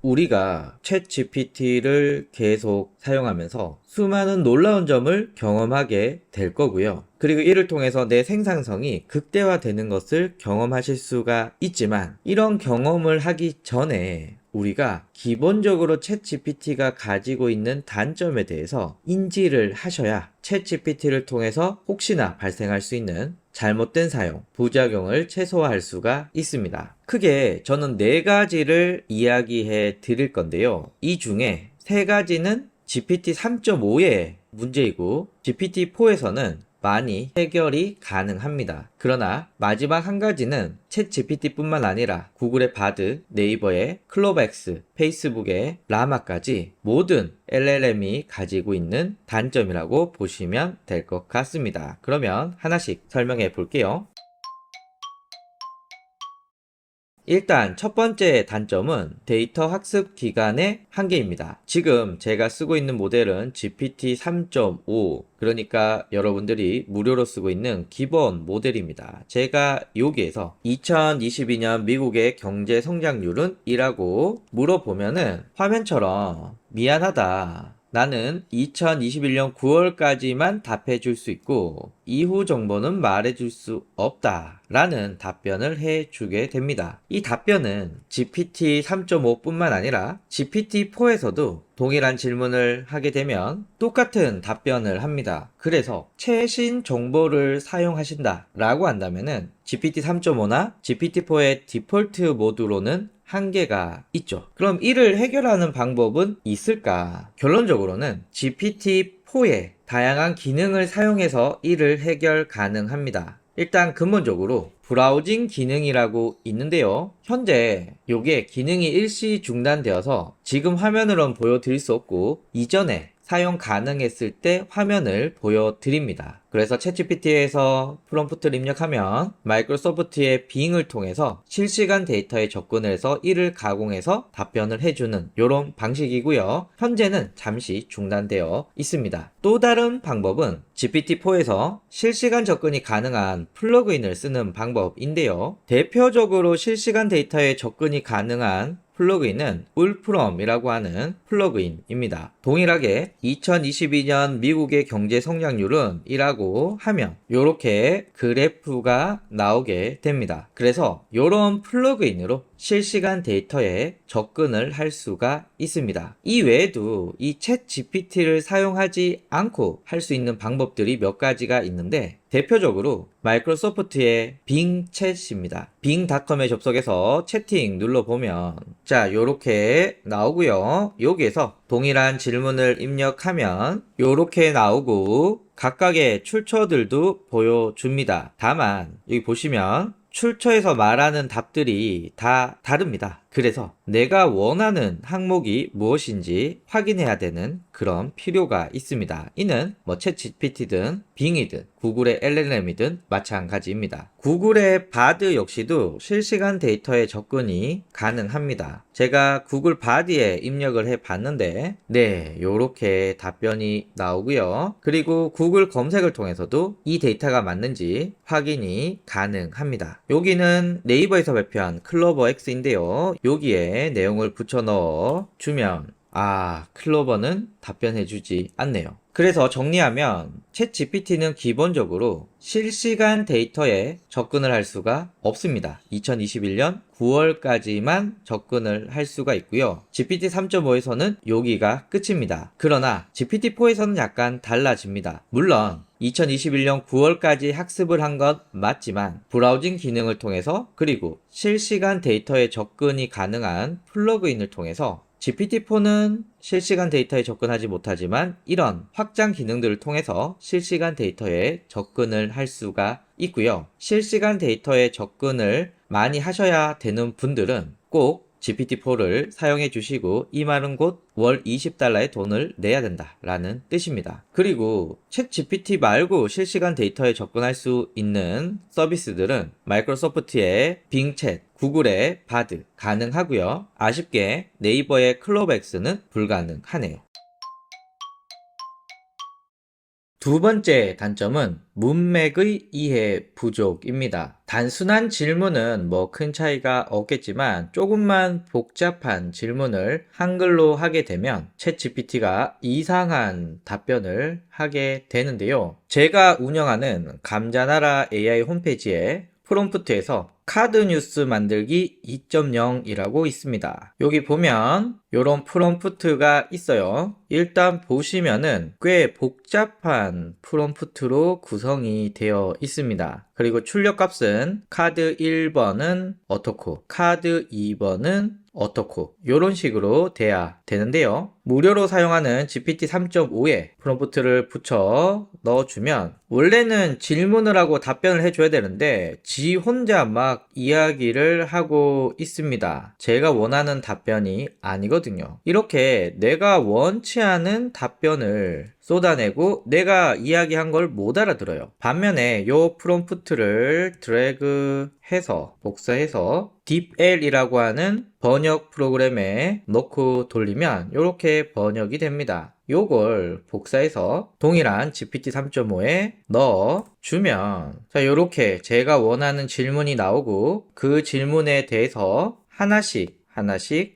우리가 챗 GPT를 계속 사용하면서 수많은 놀라운 점을 경험하게 될 거고요. 그리고 이를 통해서 내 생산성이 극대화되는 것을 경험하실 수가 있지만, 이런 경험을 하기 전에 우리가 기본적으로 챗 GPT가 가지고 있는 단점에 대해서 인지를 하셔야 챗 GPT를 통해서 혹시나 발생할 수 있는 잘못된 사용, 부작용을 최소화할 수가 있습니다. 크게 저는 4가지를 이야기해 드릴 건데요. 이 중에 3가지는 GPT 3.5의 문제이고, GPT-4에서는 많이 해결이 가능합니다. 그러나 마지막 한 가지는 챗 GPT뿐만 아니라 구글의 바드, 네이버의 클로버X, 페이스북의 라마까지 모든 LLM이 가지고 있는 단점이라고 보시면 될 것 같습니다. 그러면 하나씩 설명해 볼게요. 일단 첫 번째 단점은 데이터 학습 기간의 한계입니다. 지금 제가 쓰고 있는 모델은 GPT 3.5, 그러니까 여러분들이 무료로 쓰고 있는 기본 모델입니다. 제가 여기에서 2022년 미국의 경제 성장률은 이라고 물어보면은 화면처럼 미안하다, 나는 2021년 9월까지만 답해 줄 수 있고 이후 정보는 말해 줄 수 없다 라는 답변을 해 주게 됩니다. 이 답변은 GPT 3.5 뿐만 아니라 GPT 4에서도 동일한 질문을 하게 되면 똑같은 답변을 합니다. 그래서 최신 정보를 사용하신다 라고 한다면은 GPT 3.5나 GPT 4의 디폴트 모드로는 한계가 있죠. 그럼 이를 해결하는 방법은 있을까? 결론적으로는 GPT-4의 다양한 기능을 사용해서 이를 해결 가능합니다. 일단 근본적으로 브라우징 기능이라고 있는데요. 현재 이게 기능이 일시 중단되어서 지금 화면으로는 보여드릴 수 없고, 이전에 사용 가능했을 때 화면을 보여드립니다. 그래서 챗GPT에서 프롬프트를 입력하면 마이크로소프트의 빙을 통해서 실시간 데이터에 접근을 해서 이를 가공해서 답변을 해주는 이런 방식이고요. 현재는 잠시 중단되어 있습니다. 또 다른 방법은 GPT-4에서 실시간 접근이 가능한 플러그인을 쓰는 방법인데요. 대표적으로 실시간 데이터에 접근이 가능한 플러그인은 울프럼이라고 하는 플러그인입니다. 동일하게 2022년 미국의 경제 성장률은 이라고 하면 이렇게 그래프가 나오게 됩니다. 그래서 이런 플러그인으로 실시간 데이터에 접근을 할 수가 있습니다. 이 외에도 이 챗 GPT를 사용하지 않고 할 수 있는 방법들이 몇 가지가 있는데, 대표적으로 마이크로소프트의 빙 챗입니다. 빙닷컴에 접속해서 채팅 눌러보면 자 요렇게 나오고요. 여기에서 동일한 질문을 입력하면 요렇게 나오고 각각의 출처들도 보여줍니다. 다만 여기 보시면 출처에서 말하는 답들이 다 다릅니다. 그래서 내가 원하는 항목이 무엇인지 확인해야 되는 그런 필요가 있습니다. 이는 챗 GPT든 빙이든 구글의 LLM이든 마찬가지입니다. 구글의 바드 역시도 실시간 데이터에 접근이 가능합니다. 제가 구글 바드에 입력을 해 봤는데 네, 요렇게 답변이 나오고요. 그리고 구글 검색을 통해서도 이 데이터가 맞는지 확인이 가능합니다. 여기는 네이버에서 발표한 클로버 X인데요. 여기에 내용을 붙여 넣어 주면 클로버는 답변해주지 않네요. 그래서 정리하면 챗 GPT는 기본적으로 실시간 데이터에 접근을 할 수가 없습니다. 2021년 9월까지만 접근을 할 수가 있고요. GPT 3.5에서는 여기가 끝입니다. 그러나 GPT-4에서는 약간 달라집니다. 물론 2021년 9월까지 학습을 한 건 맞지만 브라우징 기능을 통해서, 그리고 실시간 데이터에 접근이 가능한 플러그인을 통해서 GPT-4는 실시간 데이터에 접근하지 못하지만 이런 확장 기능들을 통해서 실시간 데이터에 접근을 할 수가 있고요. 실시간 데이터에 접근을 많이 하셔야 되는 분들은 꼭 GPT-4를 사용해 주시고, 이 말은 곧 월 20달러의 돈을 내야 된다 라는 뜻입니다. 그리고 챗 GPT 말고 실시간 데이터에 접근할 수 있는 서비스들은 마이크로소프트의 빙챗, 구글의 바드 가능하고요. 아쉽게 네이버의 클로버X는 불가능하네요. 두 번째 단점은 문맥의 이해 부족입니다. 단순한 질문은 뭐 큰 차이가 없겠지만 조금만 복잡한 질문을 한글로 하게 되면 챗GPT가 이상한 답변을 하게 되는데요. 제가 운영하는 감자나라 AI 홈페이지에 프롬프트에서 카드 뉴스 만들기 2.0이라고 있습니다. 여기 보면 이런 프롬프트가 있어요. 일단 보시면은 꽤 복잡한 프롬프트로 구성이 되어 있습니다. 그리고 출력값은 카드 1번은 어떻고 카드 2번은 어떻고 이런 식으로 돼야 되는데요. 무료로 사용하는 GPT 3.5에 프롬프트를 붙여 넣어주면 원래는 질문을 하고 답변을 해줘야 되는데 지 혼자 막 이야기를 하고 있습니다. 제가 원하는 답변이 아니거든요. 이렇게 내가 원치 않은 답변을 쏟아내고 내가 이야기한 걸 못 알아들어요. 반면에 이 프롬프트를 드래그해서 복사해서 DeepL이라고 하는 번역 프로그램에 넣고 돌리면 이렇게 번역이 됩니다. 요걸 복사해서 동일한 GPT 3.5에 넣어주면 자 요렇게 제가 원하는 질문이 나오고 그 질문에 대해서 하나씩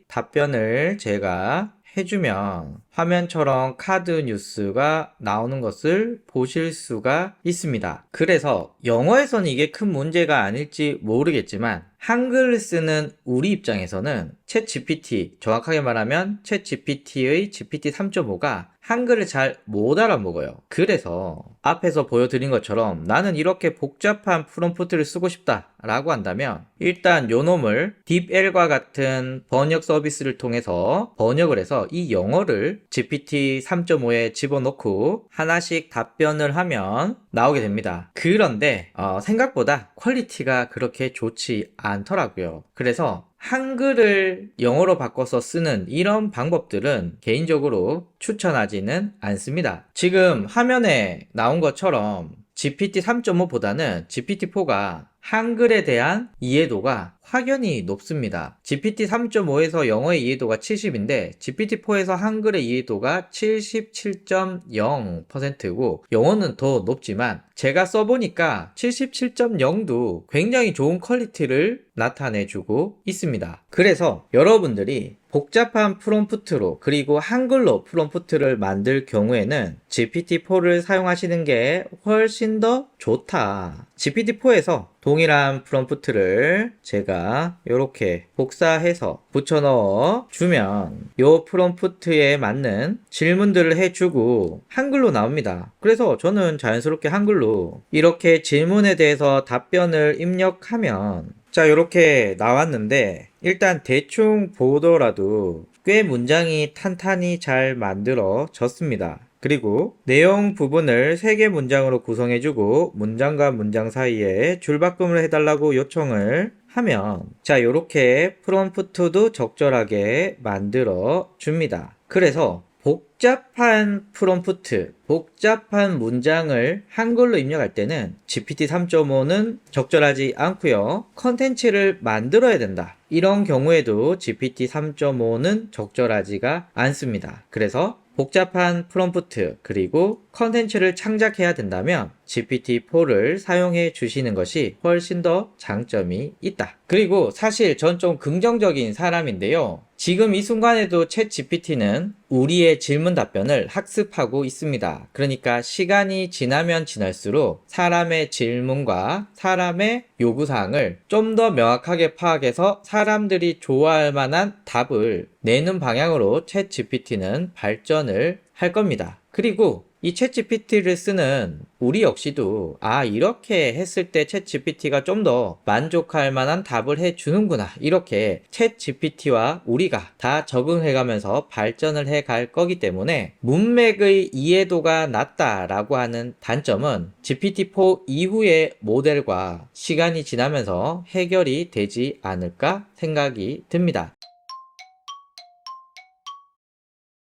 답변을 제가 해주면 화면처럼 카드 뉴스가 나오는 것을 보실 수가 있습니다. 그래서 영어에서는 이게 큰 문제가 아닐지 모르겠지만 한글을 쓰는 우리 입장에서는 챗 GPT, 정확하게 말하면 챗 GPT의 GPT 3.5가 한글을 잘 못 알아먹어요. 그래서 앞에서 보여드린 것처럼 나는 이렇게 복잡한 프롬프트를 쓰고 싶다 라고 한다면 일단 요 놈을 DeepL과 같은 번역 서비스를 통해서 번역을 해서 이 영어를 GPT 3.5에 집어넣고 하나씩 답변을 하면 나오게 됩니다. 그런데 생각보다 퀄리티가 그렇게 좋지 않더라고요. 그래서 한글을 영어로 바꿔서 쓰는 이런 방법들은 개인적으로 추천하지는 않습니다. 지금 화면에 나온 것처럼 GPT 3.5보다는 GPT-4가 한글에 대한 이해도가 확연히 높습니다. GPT 3.5에서 영어의 이해도가 70인데 GPT-4에서 한글의 이해도가 77.0%고 영어는 더 높지만 제가 써보니까 77.0도 굉장히 좋은 퀄리티를 나타내주고 있습니다. 그래서 여러분들이 복잡한 프롬프트로 그리고 한글로 프롬프트를 만들 경우에는 GPT-4를 사용하시는 게 훨씬 더 좋다. GPT-4에서 동일한 프롬프트를 제가 이렇게 복사해서 붙여 넣어 주면 이 프롬프트에 맞는 질문들을 해주고 한글로 나옵니다. 그래서 저는 자연스럽게 한글로 이렇게 질문에 대해서 답변을 입력하면 자 이렇게 나왔는데 일단 대충 보더라도 꽤 문장이 탄탄히 잘 만들어졌습니다. 그리고 내용 부분을 3개 문장으로 구성해주고 문장과 문장 사이에 줄바꿈을 해달라고 요청을 하면 자 이렇게 프롬프트도 적절하게 만들어 줍니다. 그래서 복잡한 프롬프트, 복잡한 문장을 한글로 입력할 때는 GPT 3.5는 적절하지 않고요. 컨텐츠를 만들어야 된다. 이런 경우에도 GPT 3.5는 적절하지가 않습니다. 그래서 복잡한 프롬프트 그리고 컨텐츠를 창작해야 된다면 GPT-4를 사용해 주시는 것이 훨씬 더 장점이 있다. 그리고 사실 전 좀 긍정적인 사람인데요. 지금 이 순간에도 챗 GPT는 우리의 질문 답변을 학습하고 있습니다. 그러니까 시간이 지나면 지날수록 사람의 질문과 사람의 요구사항을 좀 더 명확하게 파악해서 사람들이 좋아할 만한 답을 내는 방향으로 챗 GPT는 발전을 할 겁니다. 그리고 이 챗GPT를 쓰는 우리 역시도 이렇게 했을 때 챗GPT가 좀 더 만족할 만한 답을 해주는구나 이렇게 챗GPT와 우리가 다 적응해가면서 발전을 해갈 거기 때문에 문맥의 이해도가 낮다라고 하는 단점은 GPT-4 이후의 모델과 시간이 지나면서 해결이 되지 않을까 생각이 듭니다.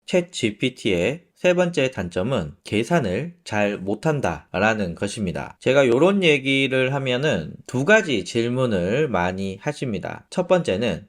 챗 GPT의 세 번째 단점은 계산을 잘 못한다 라는 것입니다. 제가 요런 얘기를 하면은 두 가지 질문을 많이 하십니다. 첫 번째는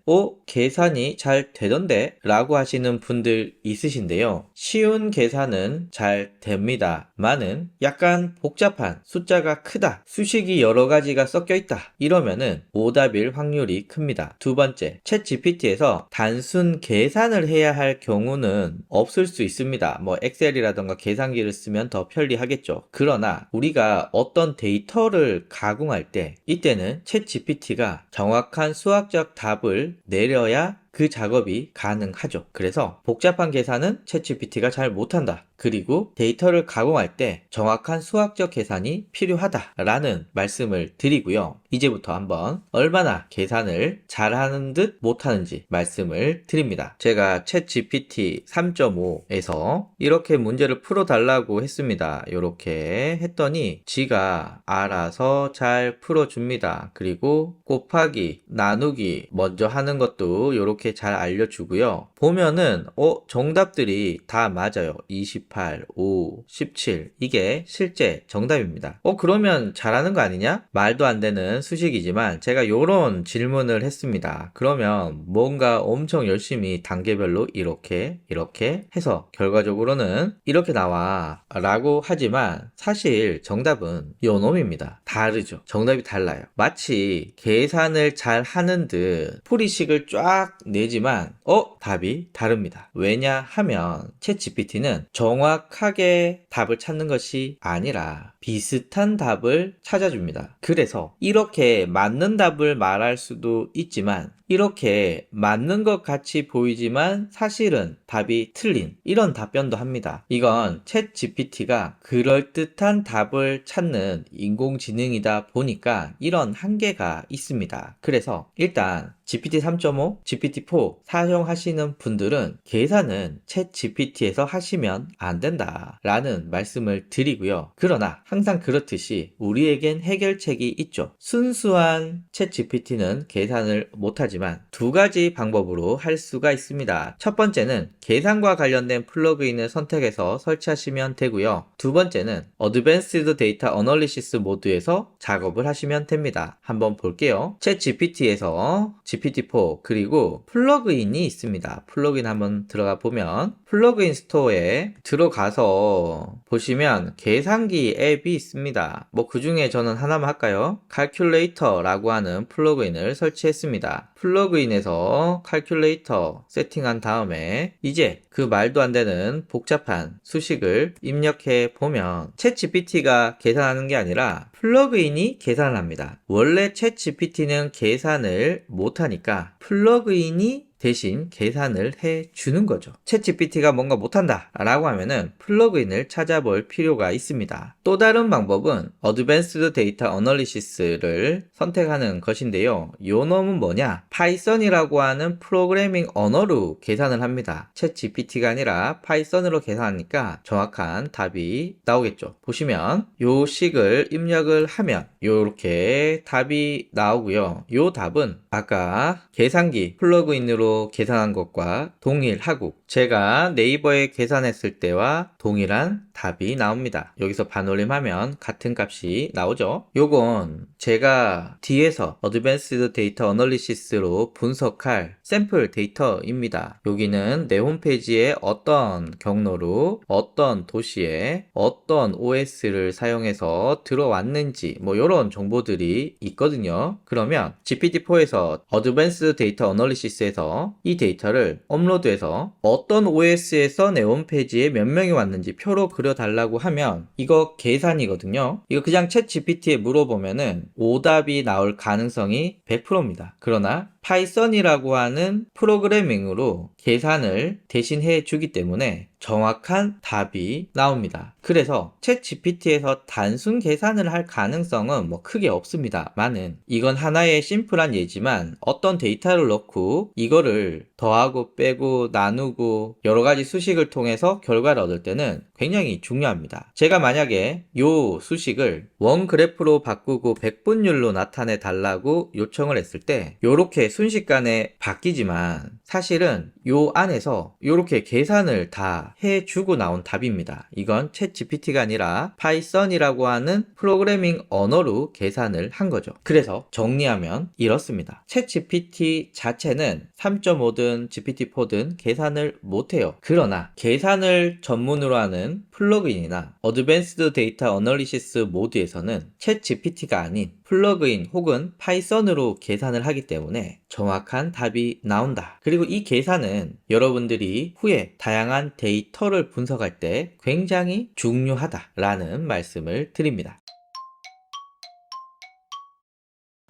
계산이 잘 되던데? 라고 하시는 분들 있으신데요. 쉬운 계산은 잘 됩니다. 많은 약간 복잡한 숫자가 크다, 수식이 여러 가지가 섞여 있다 이러면은 오답일 확률이 큽니다. 두 번째, 챗 GPT에서 단순 계산을 해야 할 경우는 없을 수 있습니다. 뭐 엑셀이라던가 계산기를 쓰면 더 편리하겠죠. 그러나 우리가 어떤 데이터를 가공할 때 이때는 챗 GPT가 정확한 수학적 답을 내려야 그 작업이 가능하죠. 그래서 복잡한 계산은 챗GPT가 잘 못한다. 그리고 데이터를 가공할 때 정확한 수학적 계산이 필요하다라는 말씀을 드리고요. 이제부터 한번 얼마나 계산을 잘하는 듯 못하는지 말씀을 드립니다. 제가 챗GPT 3.5에서 이렇게 문제를 풀어달라고 했습니다. 이렇게 했더니 지가 알아서 잘 풀어줍니다. 그리고 곱하기, 나누기 먼저 하는 것도 이렇게 잘 알려주고요. 보면은 정답들이 다 맞아요. 28, 5, 17 이게 실제 정답입니다. 그러면 잘하는 거 아니냐? 말도 안 되는 수식이지만 제가 요런 질문을 했습니다. 그러면 뭔가 엄청 열심히 단계별로 이렇게 해서 결과적으로는 이렇게 나와 라고 하지만 사실 정답은 요 놈입니다. 다르죠. 정답이 달라요. 마치 계산을 잘 하는 듯 풀이식을 쫙 내지만 답이 다릅니다. 왜냐하면 챗GPT는 정확하게 답을 찾는 것이 아니라 비슷한 답을 찾아줍니다. 그래서 이렇게 맞는 답을 말할 수도 있지만 이렇게 맞는 것 같이 보이지만 사실은 답이 틀린 이런 답변도 합니다. 이건 챗 GPT가 그럴듯한 답을 찾는 인공지능이다 보니까 이런 한계가 있습니다. 그래서 일단 GPT 3.5, GPT-4 사용하시는 분들은 계산은 챗 GPT에서 하시면 안 된다 라는 말씀을 드리고요. 그러나 항상 그렇듯이 우리에겐 해결책이 있죠. 순수한 챗 GPT는 계산을 못하지만 두 가지 방법으로 할 수가 있습니다. 첫 번째는 계산과 관련된 플러그인을 선택해서 설치하시면 되고요. 두 번째는 어드밴스드 데이터 어널리시스 모드에서 작업을 하시면 됩니다. 한번 볼게요. 챗 GPT에서 GPT-4 그리고 플러그인이 있습니다. 플러그인 한번 들어가 보면 플러그인 스토어에 들어가서 보시면 계산기 앱이 있습니다. 그 중에 저는 하나만 할까요? 칼큘레이터라고 하는 플러그인을 설치했습니다. 플러그인에서 칼큘레이터 세팅한 다음에 이제 그 말도 안 되는 복잡한 수식을 입력해 보면 챗 GPT가 계산하는 게 아니라 플러그인이 계산을 합니다. 원래 챗 GPT는 계산을 못하니까 플러그인이 대신 계산을 해주는 거죠. 챗GPT가 뭔가 못한다 라고 하면은 플러그인을 찾아볼 필요가 있습니다. 또 다른 방법은 어드밴스드 데이터 어널리시스를 선택하는 것인데요. 요 놈은 뭐냐? 파이썬이라고 하는 프로그래밍 언어로 계산을 합니다. 챗GPT가 아니라 파이썬으로 계산하니까 정확한 답이 나오겠죠. 보시면 요 식을 입력을 하면 요렇게 답이 나오고요. 요 답은 아까 계산기 플러그인으로 계산한 것과 동일하고 제가 네이버에 계산했을 때와 동일한 답이 나옵니다. 여기서 반올림하면 같은 값이 나오죠. 요건 제가 뒤에서 어드밴스드 데이터 어널리시스로 분석할 샘플 데이터입니다. 여기는 내 홈페이지에 어떤 경로로 어떤 도시에 어떤 OS를 사용해서 들어왔는지 이런 정보들이 있거든요. 그러면 GPT-4에서 어드밴스드 데이터 어널리시스에서 이 데이터를 업로드해서 어떤 OS에서 내 홈페이지에 몇 명이 왔는지 표로 그려달라고 하면 이거 계산이거든요. 이거 그냥 챗 GPT에 물어보면은 오답이 나올 가능성이 100%입니다. 그러나 파이썬이라고 하는 프로그래밍으로 계산을 대신 해주기 때문에 정확한 답이 나옵니다. 그래서 챗 GPT에서 단순 계산을 할 가능성은 크게 없습니다만은 이건 하나의 심플한 예지만 어떤 데이터를 넣고 이거를 더하고 빼고 나누고 여러 가지 수식을 통해서 결과를 얻을 때는 굉장히 중요합니다. 제가 만약에 요 수식을 원 그래프로 바꾸고 백분율로 나타내 달라고 요청을 했을 때 요렇게 순식간에 바뀌지만 사실은 요 안에서 요렇게 계산을 다 해주고 나온 답입니다. 이건 챗 GPT가 아니라 파이썬이라고 하는 프로그래밍 언어로 계산을 한 거죠. 그래서 정리하면 이렇습니다. 챗 GPT 자체는 3.5든 GPT-4든 계산을 못해요. 그러나 계산을 전문으로 하는 플러그인이나 어드밴스드 데이터 어널리시스 모드에서는 챗 GPT가 아닌 플러그인 혹은 파이썬으로 계산을 하기 때문에 정확한 답이 나온다. 그리고 이 계산은 여러분들이 후에 다양한 데이터를 분석할 때 굉장히 중요하다라는 말씀을 드립니다.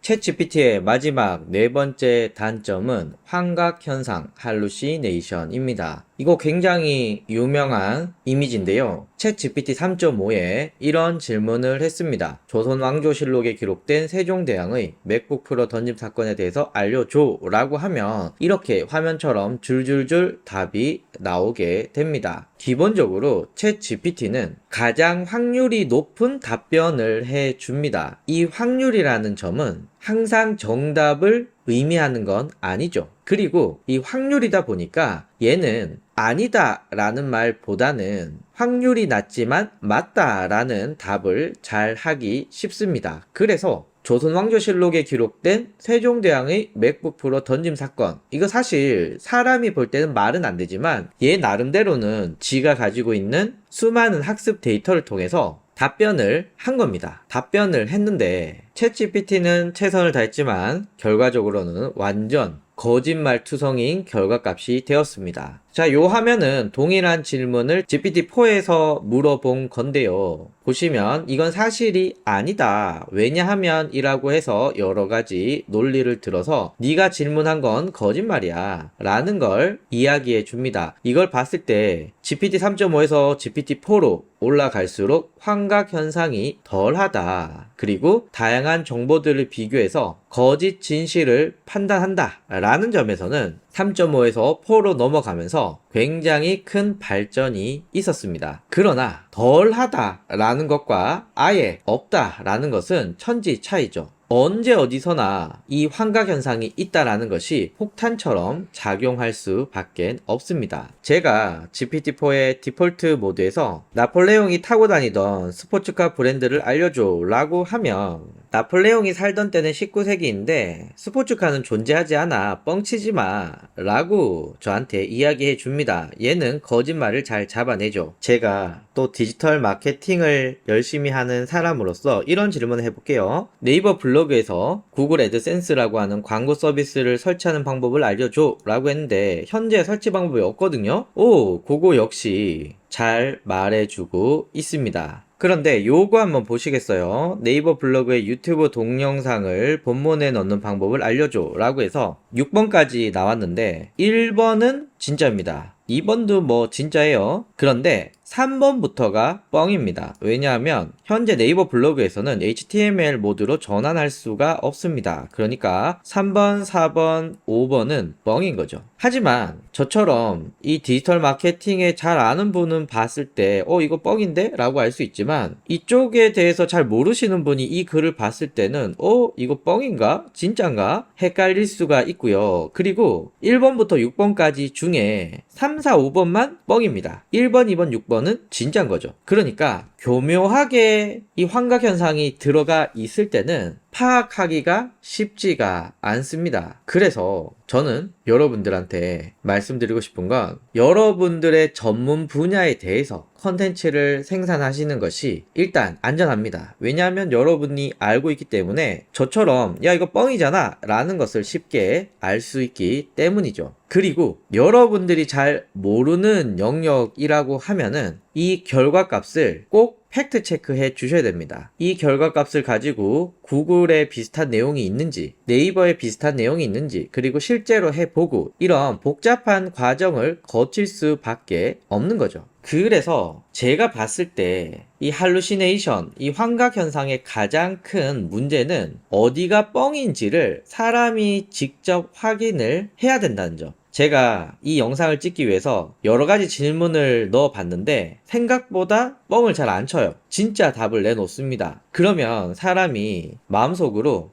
챗GPT의 마지막 네 번째 단점은 환각현상, 할루시네이션입니다. 이거 굉장히 유명한 이미지인데요. 챗GPT 3.5에 이런 질문을 했습니다. 조선 왕조실록에 기록된 세종대왕의 맥북 프로 던짐 사건에 대해서 알려줘 라고 하면 이렇게 화면처럼 줄줄줄 답이 나오게 됩니다. 기본적으로 챗GPT는 가장 확률이 높은 답변을 해줍니다. 이 확률이라는 점은 항상 정답을 의미하는 건 아니죠. 그리고 이 확률이다 보니까 얘는 아니다 라는 말보다는 확률이 낮지만 맞다 라는 답을 잘 하기 쉽습니다. 그래서 조선왕조실록에 기록된 세종대왕의 맥북 프로 던짐 사건, 이거 사실 사람이 볼 때는 말은 안 되지만 얘 나름대로는 지가 가지고 있는 수많은 학습 데이터를 통해서 답변을 한 겁니다. 답변을 했는데 챗GPT는 최선을 다했지만 결과적으로는 완전 거짓말투성이인 결과값이 되었습니다. 자, 요 화면은 동일한 질문을 GPT-4에서 물어본 건데요. 보시면 이건 사실이 아니다. 왜냐하면 이라고 해서 여러 가지 논리를 들어서 네가 질문한 건 거짓말이야 라는 걸 이야기해 줍니다. 이걸 봤을 때 GPT 3.5에서 GPT-4로 올라갈수록 환각 현상이 덜하다. 그리고 다양한 정보들을 비교해서 거짓 진실을 판단한다 라는 점에서는 3.5에서 4로 넘어가면서 굉장히 큰 발전이 있었습니다. 그러나 덜하다 라는 것과 아예 없다 라는 것은 천지 차이죠. 언제 어디서나 이 환각 현상이 있다라는 것이 폭탄처럼 작용할 수밖에 없습니다. 제가 GPT-4의 디폴트 모드에서 나폴레옹이 타고 다니던 스포츠카 브랜드를 알려줘 라고 하면 나폴레옹이 살던 때는 19세기인데 스포츠카는 존재하지 않아, 뻥치지 마 라고 저한테 이야기해 줍니다. 얘는 거짓말을 잘 잡아내죠. 제가 또 디지털 마케팅을 열심히 하는 사람으로서 이런 질문을 해볼게요. 네이버 블로그에서 구글 애드센스라고 하는 광고 서비스를 설치하는 방법을 알려줘 라고 했는데 현재 설치 방법이 없거든요. 그거 역시 잘 말해주고 있습니다. 그런데 요거 한번 보시겠어요? 네이버 블로그의 유튜브 동영상을 본문에 넣는 방법을 알려줘 라고 해서 6번까지 나왔는데 1번은 진짜입니다. 2번도 뭐 진짜예요. 그런데 3번부터가 뻥입니다. 왜냐하면 현재 네이버 블로그에서는 HTML 모드로 전환할 수가 없습니다. 그러니까 3번, 4번, 5번은 뻥인 거죠. 하지만 저처럼 이 디지털 마케팅에 잘 아는 분은 봤을 때 이거 뻥인데? 라고 알 수 있지만 이쪽에 대해서 잘 모르시는 분이 이 글을 봤을 때는 이거 뻥인가? 진짠가? 헷갈릴 수가 있고요. 그리고 1번부터 6번까지 중에 3, 4, 5번만 뻥입니다. 1번, 2번, 6번은 진짜인 거죠. 그러니까 교묘하게 이 환각 현상이 들어가 있을 때는 파악하기가 쉽지가 않습니다. 그래서 저는 여러분들한테 말씀드리고 싶은 건 여러분들의 전문 분야에 대해서 컨텐츠를 생산하시는 것이 일단 안전합니다. 왜냐하면 여러분이 알고 있기 때문에 저처럼 야 이거 뻥이잖아 라는 것을 쉽게 알 수 있기 때문이죠. 그리고 여러분들이 잘 모르는 영역이라고 하면은 이 결과값을 꼭 팩트 체크해 주셔야 됩니다. 이 결과값을 가지고 구글에 비슷한 내용이 있는지, 네이버에 비슷한 내용이 있는지, 그리고 실제로 해보고 이런 복잡한 과정을 거칠 수밖에 없는 거죠. 그래서 제가 봤을 때 이 할루시네이션, 이 환각 현상의 가장 큰 문제는 어디가 뻥인지를 사람이 직접 확인을 해야 된다는 점. 제가 이 영상을 찍기 위해서 여러 가지 질문을 넣어 봤는데 생각보다 뻥을 잘 안 쳐요. 진짜 답을 내놓습니다. 그러면 사람이 마음속으로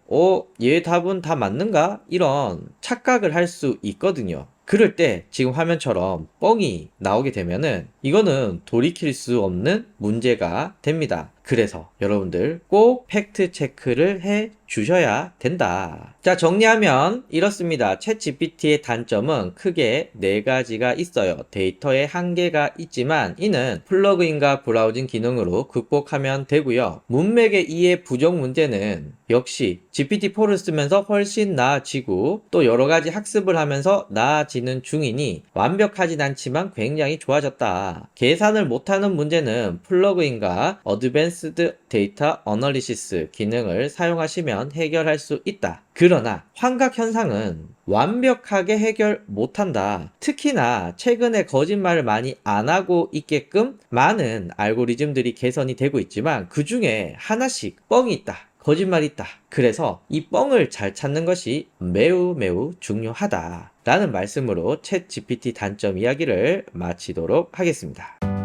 얘 답은 다 맞는가? 이런 착각을 할 수 있거든요. 그럴 때 지금 화면처럼 뻥이 나오게 되면은 이거는 돌이킬 수 없는 문제가 됩니다. 그래서 여러분들 꼭 팩트 체크를 해 주셔야 된다. 자, 정리하면 이렇습니다. 챗GPT의 단점은 크게 네 가지가 있어요. 데이터에 한계가 있지만 이는 플러그인과 브라우징 기능으로 극복하면 되고요. 문맥의 이해 부족 문제는 역시 GPT-4를 쓰면서 훨씬 나아지고 또 여러 가지 학습을 하면서 나아지는 중이니 완벽하진 않지만 굉장히 좋아졌다. 계산을 못하는 문제는 플러그인과 어드밴스드 데이터 어널리시스 기능을 사용하시면 해결할 수 있다. 그러나 환각 현상은 완벽하게 해결 못한다. 특히나 최근에 거짓말을 많이 안 하고 있게끔 많은 알고리즘들이 개선이 되고 있지만 그 중에 하나씩 뻥이 있다. 거짓말이 있다. 그래서 이 뻥을 잘 찾는 것이 매우 매우 중요하다. 라는 말씀으로 챗 GPT 단점 이야기를 마치도록 하겠습니다.